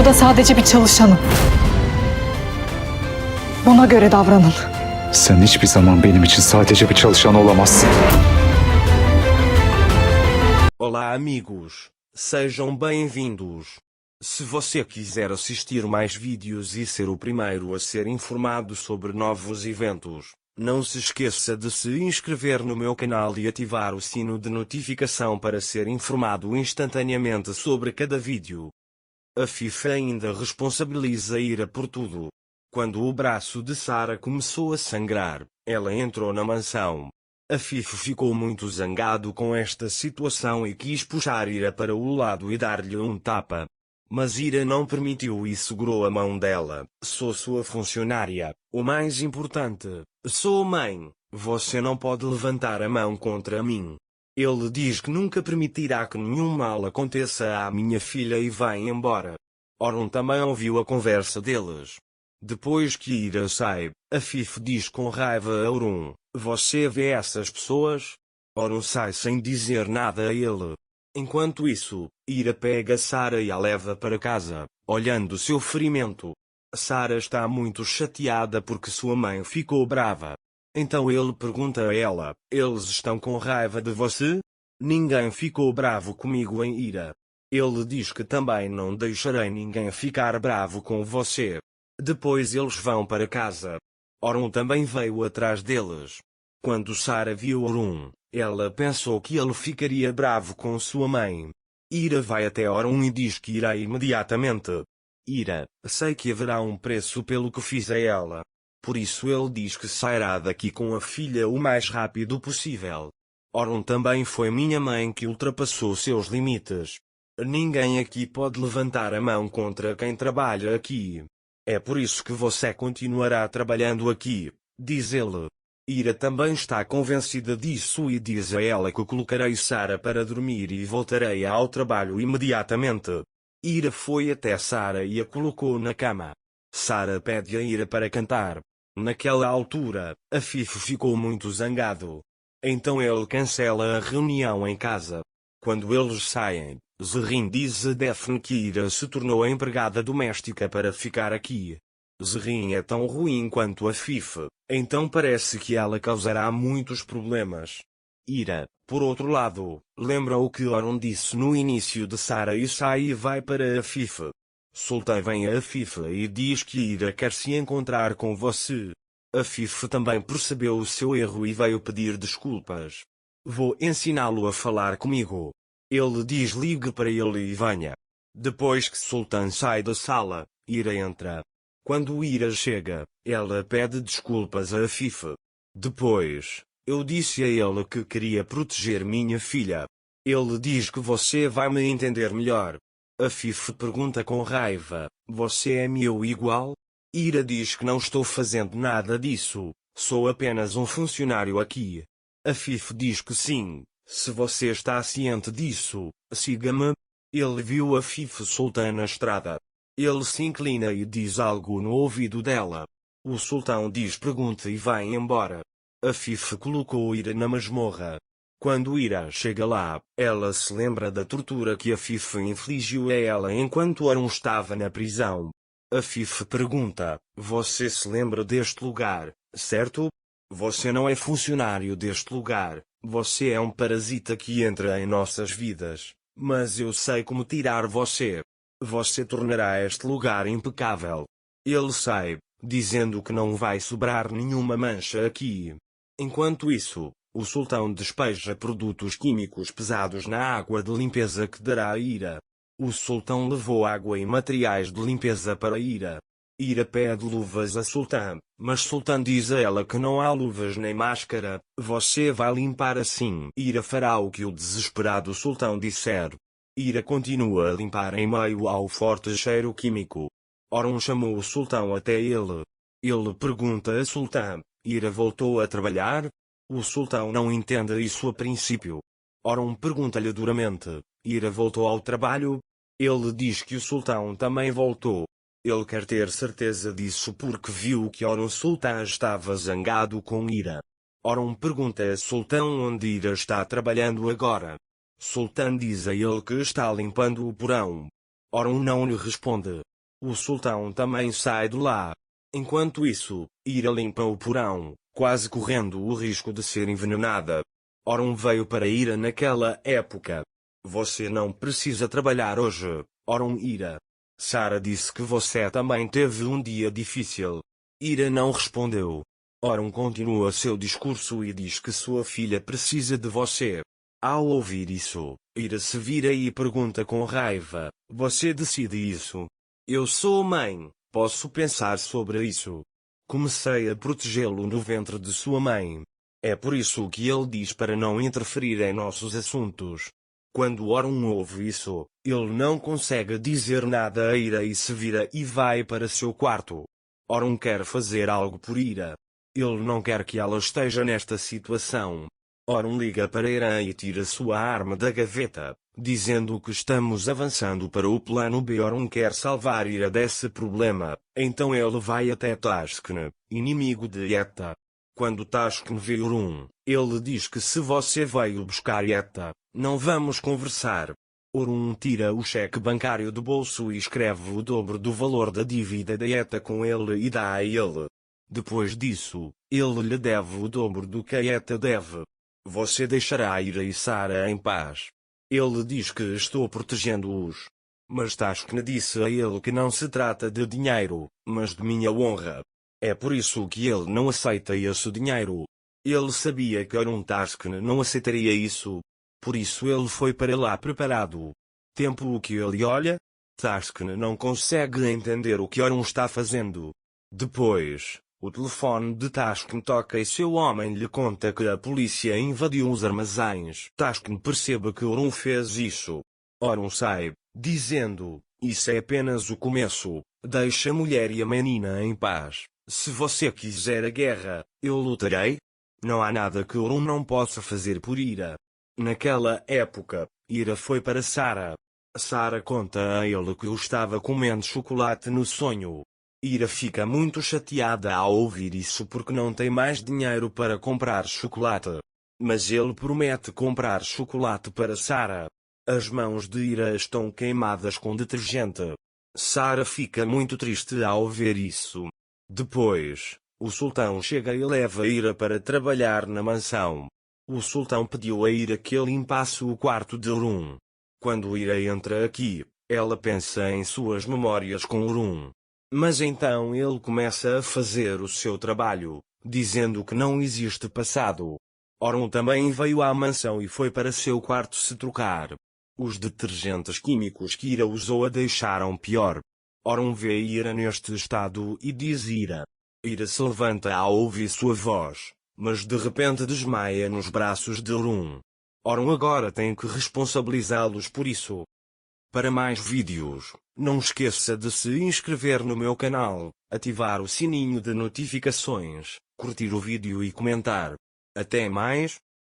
burada sadece bir çalışanım. Buna göre davranın. Sen hiçbir zaman benim için sadece bir çalışan olamazsın. Olá amigos, sejam bem-vindos. Se você quiser assistir mais vídeos e ser o primeiro a ser informado sobre novos eventos, não se esqueça de se inscrever no meu canal e ativar o sino de notificação para ser informado instantaneamente sobre cada vídeo. A FIFA ainda responsabiliza Ira por tudo. Quando o braço de Sarah começou a sangrar, ela entrou na mansão. A FIFA ficou muito zangado com esta situação e quis puxar Ira para o lado e dar-lhe um tapa. Mas Ira não permitiu e segurou a mão dela. Sou sua funcionária. O mais importante, sou mãe. Você não pode levantar a mão contra mim. Ele diz que nunca permitirá que nenhum mal aconteça à minha filha e vai embora. Orun também ouviu a conversa deles. Depois que Ira sai, a FIFA diz com raiva a Orun: você vê essas pessoas? Orun sai sem dizer nada a ele. Enquanto isso, Ira pega Sarah e a leva para casa, olhando seu ferimento. Sarah está muito chateada porque sua mãe ficou brava. Então ele pergunta a ela: eles estão com raiva de você? Ninguém ficou bravo comigo em Ira. Ele diz que também não deixarei ninguém ficar bravo com você. Depois eles vão para casa. Orun também veio atrás deles. Quando Sarah viu Orun, ela pensou que ele ficaria bravo com sua mãe. Ira vai até Orun e diz que irá imediatamente. Ira, sei que haverá um preço pelo que fiz a ela. Por isso ele diz que sairá daqui com a filha o mais rápido possível. Orun também foi minha mãe que ultrapassou seus limites. Ninguém aqui pode levantar a mão contra quem trabalha aqui. É por isso que você continuará trabalhando aqui, diz ele. Ira também está convencida disso e diz a ela que colocarei Sarah para dormir e voltarei ao trabalho imediatamente. Ira foi até Sarah e a colocou na cama. Sarah pede a Ira para cantar. Naquela altura, a FIFA ficou muito zangado. Então ele cancela a reunião em casa. Quando eles saem, Zerrin diz a Daphne que Ira se tornou a empregada doméstica para ficar aqui. Zerrin é tão ruim quanto a FIFA, então parece que ela causará muitos problemas. Ira, por outro lado, lembra o que Orun disse no início de Sarah e sai e vai para a FIFA. Sultan vem a FIFA e diz que Ira quer se encontrar com você. A FIFA também percebeu o seu erro e veio pedir desculpas. Vou ensiná-lo a falar comigo. Ele diz ligue para ele e venha. Depois que Sultan sai da sala, Ira entra. Quando Ira chega, ela pede desculpas à FIFA. Depois, eu disse a ele que queria proteger minha filha. Ele diz que você vai me entender melhor. A FIFA pergunta com raiva: você é meu igual? Ira diz que não estou fazendo nada disso, sou apenas um funcionário aqui. A FIFA diz que sim, se você está ciente disso, siga-me. Ele viu a FIFA Sultan na estrada. Ele se inclina e diz algo no ouvido dela. O sultão diz pergunta e vai embora. A FIFA colocou Ira na masmorra. Quando Ira chega lá, ela se lembra da tortura que a FIFA infligiu a ela enquanto Orun estava na prisão. A FIFA pergunta: você se lembra deste lugar, certo? Você não é funcionário deste lugar, você é um parasita que entra em nossas vidas, mas eu sei como tirar você. Você tornará este lugar impecável. Ele sai, dizendo que não vai sobrar nenhuma mancha aqui. Enquanto isso, o sultão despeja produtos químicos pesados na água de limpeza que dará a Ira. O sultão levou água e materiais de limpeza para Ira. Ira pede luvas a Sultã, mas Sultã diz a ela que não há luvas nem máscara, você vai limpar assim. Ira fará o que o desesperado Sultão disser. Ira continua a limpar em meio ao forte cheiro químico. Orun chamou o Sultão até ele. Ele pergunta a Sultã: Ira voltou a trabalhar? O Sultão não entende isso a princípio. Orun pergunta-lhe duramente: Ira voltou ao trabalho? Ele diz que o Sultão também voltou. Ele quer ter certeza disso porque viu que Orun Sultão estava zangado com Ira. Orun pergunta a Sultão onde Ira está trabalhando agora. Sultão diz a ele que está limpando o porão. Orun não lhe responde. O sultão também sai de lá. Enquanto isso, Ira limpa o porão, quase correndo o risco de ser envenenada. Orun veio para Ira naquela época. Você não precisa trabalhar hoje, Orun Ira. Sara disse que você também teve um dia difícil. Ira não respondeu. Orun continua seu discurso e diz que sua filha precisa de você. Ao ouvir isso, Ira se vira e pergunta com raiva: você decide isso? Eu sou mãe, posso pensar sobre isso. Comecei a protegê-lo no ventre de sua mãe. É por isso que ele diz para não interferir em nossos assuntos. Quando Orun ouve isso, ele não consegue dizer nada a Ira e se vira e vai para seu quarto. Orun quer fazer algo por Ira. Ele não quer que ela esteja nesta situação. Orun liga para Ira e tira sua arma da gaveta, dizendo que estamos avançando para o plano B. Orun quer salvar Ira desse problema, então ele vai até Tashkent, inimigo de Yetta. Quando Tashkent vê Orun, ele diz que se você veio buscar Yetta, não vamos conversar. Orun tira o cheque bancário do bolso e escreve o dobro do valor da dívida da Yetta com ele e dá a ele. Depois disso, ele lhe deve o dobro do que a Yetta deve. Você deixará Ira e Sara em paz. Ele diz que estou protegendo-os. Mas Tashkent disse a ele que não se trata de dinheiro, mas de minha honra. É por isso que ele não aceita esse dinheiro. Ele sabia que Orun Tashkent não aceitaria isso. Por isso ele foi para lá preparado. Tempo que ele olha, Tashkent não consegue entender o que Orun está fazendo. Depois, o telefone de Tashkent toca e seu homem lhe conta que a polícia invadiu os armazéns. Tashkent percebe que Orun fez isso. Orun sai, dizendo: isso é apenas o começo, deixe a mulher e a menina em paz. Se você quiser a guerra, eu lutarei. Não há nada que Orun não possa fazer por Ira. Naquela época, Ira foi para Sara. Sara conta a ele que eu estava comendo chocolate no sonho. Ira fica muito chateada ao ouvir isso porque não tem mais dinheiro para comprar chocolate. Mas ele promete comprar chocolate para Sara. As mãos de Ira estão queimadas com detergente. Sara fica muito triste ao ver isso. Depois, o sultão chega e leva Ira para trabalhar na mansão. O sultão pediu a Ira que limpasse o quarto de Orun. Quando Ira entra aqui, ela pensa em suas memórias com Orun. Mas então ele começa a fazer o seu trabalho, dizendo que não existe passado. Orun também veio à mansão e foi para seu quarto se trocar. Os detergentes químicos que Ira usou a deixaram pior. Orun vê Ira neste estado e diz Ira. Ira se levanta ao ouvir sua voz, mas de repente desmaia nos braços de Orun. Orun agora tem que responsabilizá-los por isso. Para mais vídeos, não esqueça de se inscrever no meu canal, ativar o sininho de notificações, curtir o vídeo e comentar. Até mais.